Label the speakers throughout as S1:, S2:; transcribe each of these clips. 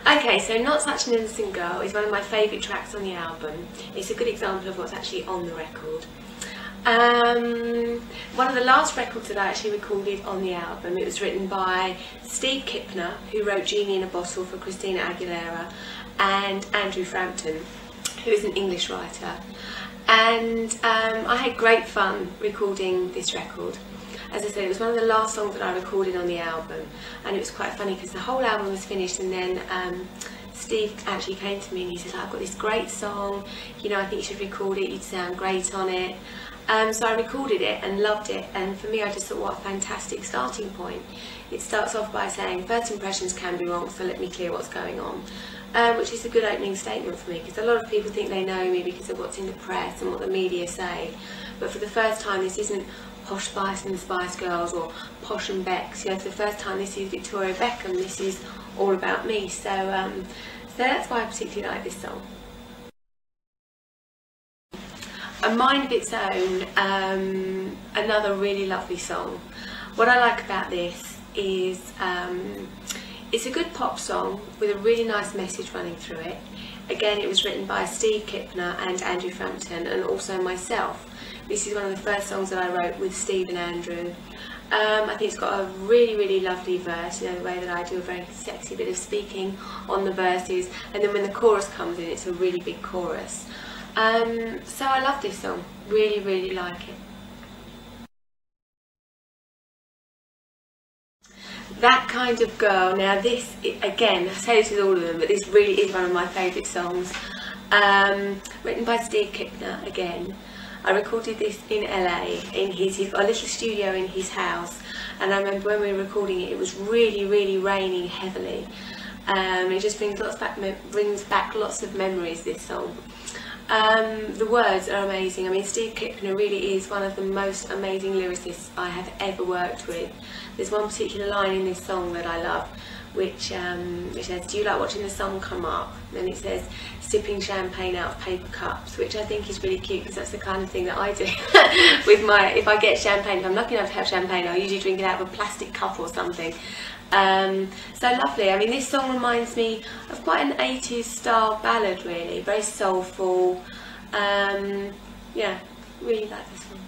S1: Okay, so Not Such an Innocent Girl is one of my favourite tracks on the album. It's a good example of what's actually on the record. One of the last records that I actually recorded on the album, it was written by Steve Kipner, who wrote Genie in a Bottle for Christina Aguilera, and Andrew Frampton, who is an English writer. And I had great fun recording this record. As I said, it was one of the last songs that I recorded on the album, and it was quite funny because the whole album was finished, and then Steve actually came to me and he said, I've got this great song, you know, I think you should record it, you'd sound great on it. So I recorded it and loved it, and for me I just thought, what a fantastic starting point. It starts off by saying, first impressions can be wrong, so let me clear what's going on. Which is a good opening statement for me, because a lot of people think they know me because of what's in the press and what the media say, but for the first time this isn't Posh Spice and the Spice Girls or Posh and Becks, you know, for the first time this is Victoria Beckham, this is all about me, so that's why I particularly like this song. A Mind of Its Own, another really lovely song. What I like about this is it's a good pop song with a really nice message running through it. Again, it was written by Steve Kipner and Andrew Frampton, and also myself. This is one of the first songs that I wrote with Steve and Andrew. I think it's got a really, really lovely verse, you know, the way that I do a very sexy bit of speaking on the verses, and then when the chorus comes in, it's a really big chorus. So I love this song, really, really like it. That Kind of Girl, now this, again, I say this with all of them, but this really is one of my favourite songs. Written by Steve Kipner again. I recorded this in LA, he's got a little studio in his house, and I remember when we were recording it, it was really, really raining heavily. It just brings back lots of memories, this song. The words are amazing. I mean, Steve Kipner really is one of the most amazing lyricists I have ever worked with. There's one particular line in this song that I love, which says, do you like watching the sun come up? And it says, sipping champagne out of paper cups, which I think is really cute because that's the kind of thing that I do with if I get champagne, if I'm lucky enough to have champagne, I'll usually drink it out of a plastic cup or something. So lovely. I mean, this song reminds me of quite an 80s style ballad, really, very soulful. Yeah, really like this one.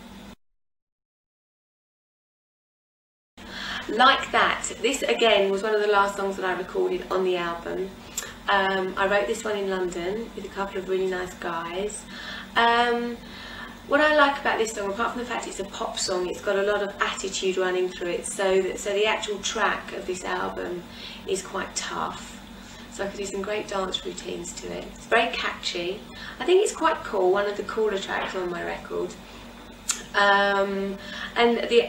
S1: Like That. This again was one of the last songs that I recorded on the album. I wrote this one in London with a couple of really nice guys. What I like about this song, apart from the fact it's a pop song, it's got a lot of attitude running through it, so the actual track of this album is quite tough. So I could do some great dance routines to it. It's very catchy. I think it's quite cool, one of the cooler tracks on my record. And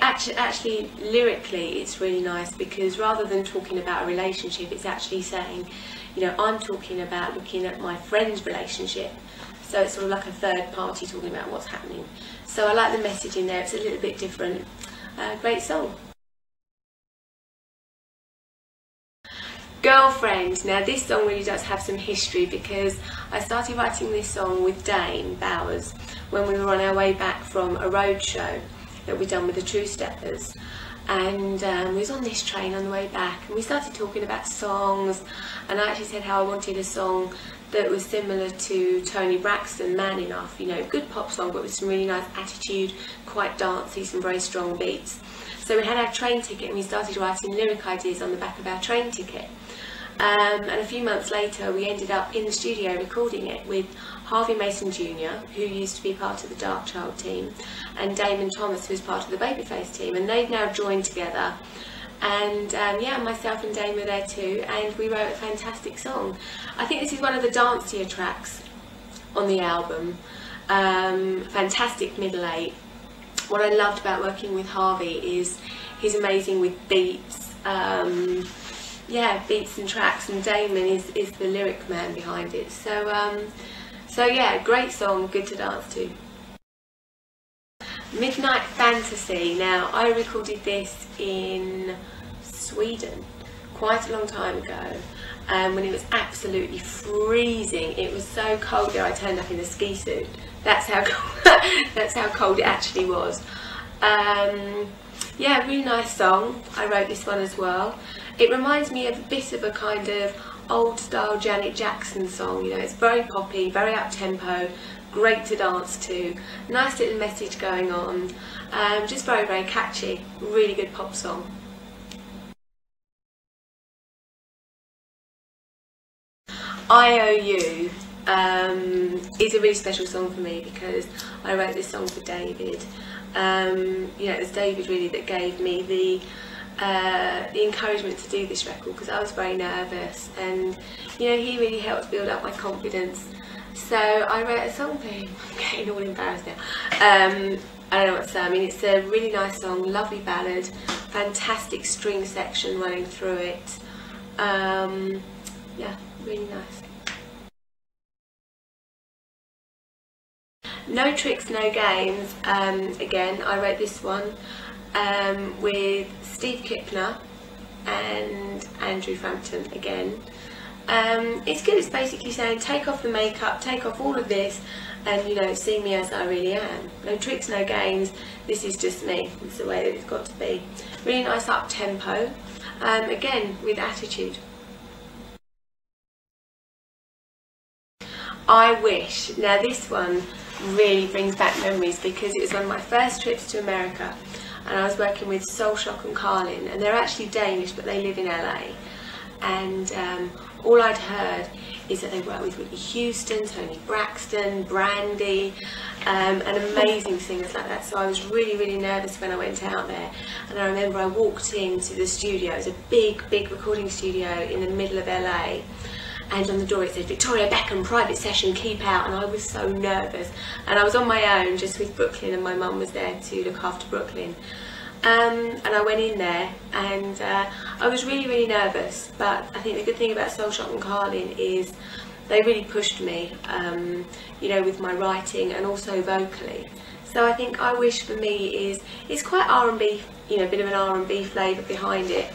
S1: actually lyrically it's really nice, because rather than talking about a relationship, it's actually saying, you know, I'm talking about looking at my friend's relationship. So it's sort of like a third party talking about what's happening. So I like the message in there, it's a little bit different. Great song. Girlfriend. Now this song really does have some history, because I started writing this song with Dane Bowers when we were on our way back from a road show that we'd done with the True Steppers, and we was on this train on the way back, and we started talking about songs, and I actually said how I wanted a song that was similar to Toni Braxton, Man Enough, you know, good pop song but with some really nice attitude, quite dancey, some very strong beats. So we had our train ticket and we started writing lyric ideas on the back of our train ticket. And a few months later we ended up in the studio recording it with Harvey Mason Jr., who used to be part of the Dark Child team, and Damon Thomas, who's part of the Babyface team, and they've now joined together. And yeah, myself and Dane were there too, and we wrote a fantastic song. I think this is one of the dancier tracks on the album. Fantastic middle eight. What I loved about working with Harvey is he's amazing with beats. Yeah, beats and tracks, and Damon is the lyric man behind it. So yeah, great song, good to dance to. Midnight Fantasy. Now I recorded this in Sweden quite a long time ago, when it was absolutely freezing. It was so cold there I turned up in a ski suit. That's how cold, that's how cold it actually was. Yeah, really nice song. I wrote this one as well. It reminds me of a bit of a kind of old style Janet Jackson song. You know, it's very poppy, very up tempo, great to dance to, nice little message going on, just very, very catchy, really good pop song. I Owe You is a really special song for me because I wrote this song for David. You know, it was David really that gave me the encouragement to do this record, because I was very nervous, and you know, he really helped build up my confidence. So I wrote a song for him. I'm getting all embarrassed now. I don't know what to say. I mean, it's a really nice song, lovely ballad, fantastic string section running through it. Yeah, really nice. No Tricks, No Games. Again, I wrote this one with Steve Kipner and Andrew Frampton again. It's good. It's basically saying take off the makeup, take off all of this, and you know, see me as I really am. No tricks, no games. This is just me. It's the way that it's got to be. Really nice up tempo. Again, with attitude. I Wish. Now this one really brings back memories because it was one of my first trips to America, and I was working with Soul Shock and Carlin, and they're actually Danish but they live in LA, and all I'd heard is that they work with Whitney Houston, Toni Braxton, Brandy, and amazing singers like that. So I was really, really nervous when I went out there. And I remember I walked into the studio. It was a big, big recording studio in the middle of LA. And on the door it said, Victoria Beckham, private session, keep out. And I was so nervous. And I was on my own, just with Brooklyn, and my mum was there to look after Brooklyn. And I went in there, and I was really, really nervous, but I think the good thing about Soul Shock and Carlin is they really pushed me, you know, with my writing and also vocally. So I think I Wish for me is quite R&B, you know, a bit of an R&B flavour behind it,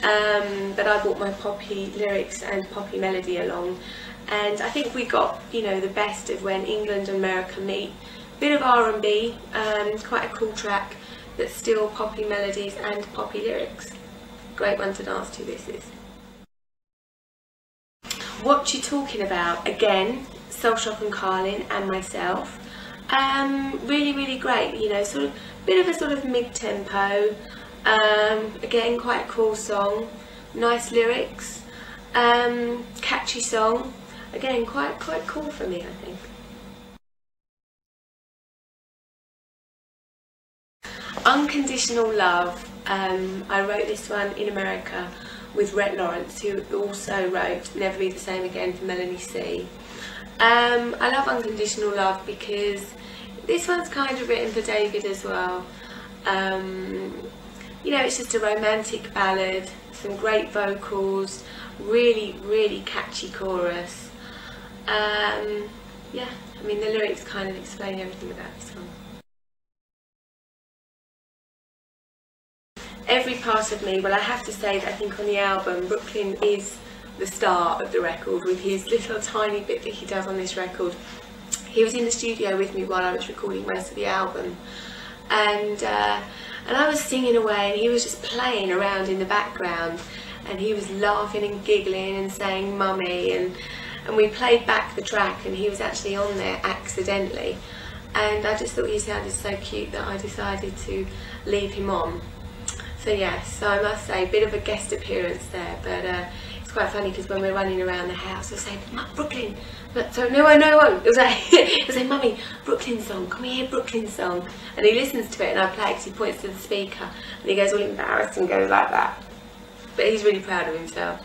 S1: but I brought my poppy lyrics and poppy melody along, and I think we got, you know, the best of when England and America meet. Bit of R&B, quite a cool track, but still poppy melodies and poppy lyrics. Great one to dance to, this is. What You Talking About? Again, Soul Shock and Carlin and myself. Really, really great, you know, sort of bit of a sort of mid-tempo. Again, quite a cool song, nice lyrics, catchy song. Again, quite cool for me, I think. Unconditional Love. I wrote this one in America with Rhett Lawrence, who also wrote Never Be the Same Again for Melanie C. I love Unconditional Love because this one's kind of written for David as well. You know, it's just a romantic ballad, some great vocals, really, really catchy chorus. Yeah, I mean, the lyrics kind of explain everything about this one. Every Part of Me. Well, I have to say that I think on the album, Brooklyn is the star of the record with his little tiny bit that he does on this record. He was in the studio with me while I was recording most of the album, and I was singing away and he was just playing around in the background, and he was laughing and giggling and saying mummy, and we played back the track and he was actually on there accidentally, and I just thought he sounded so cute that I decided to leave him on. So yes, so I must say, a bit of a guest appearance there, but it's quite funny because when we're running around the house, we'll say, Brooklyn. But, so no, I won't. He'll say, Mummy, Brooklyn song, can we hear Brooklyn song? And he listens to it and I play because he points to the speaker and he goes all embarrassed and goes like that. But he's really proud of himself.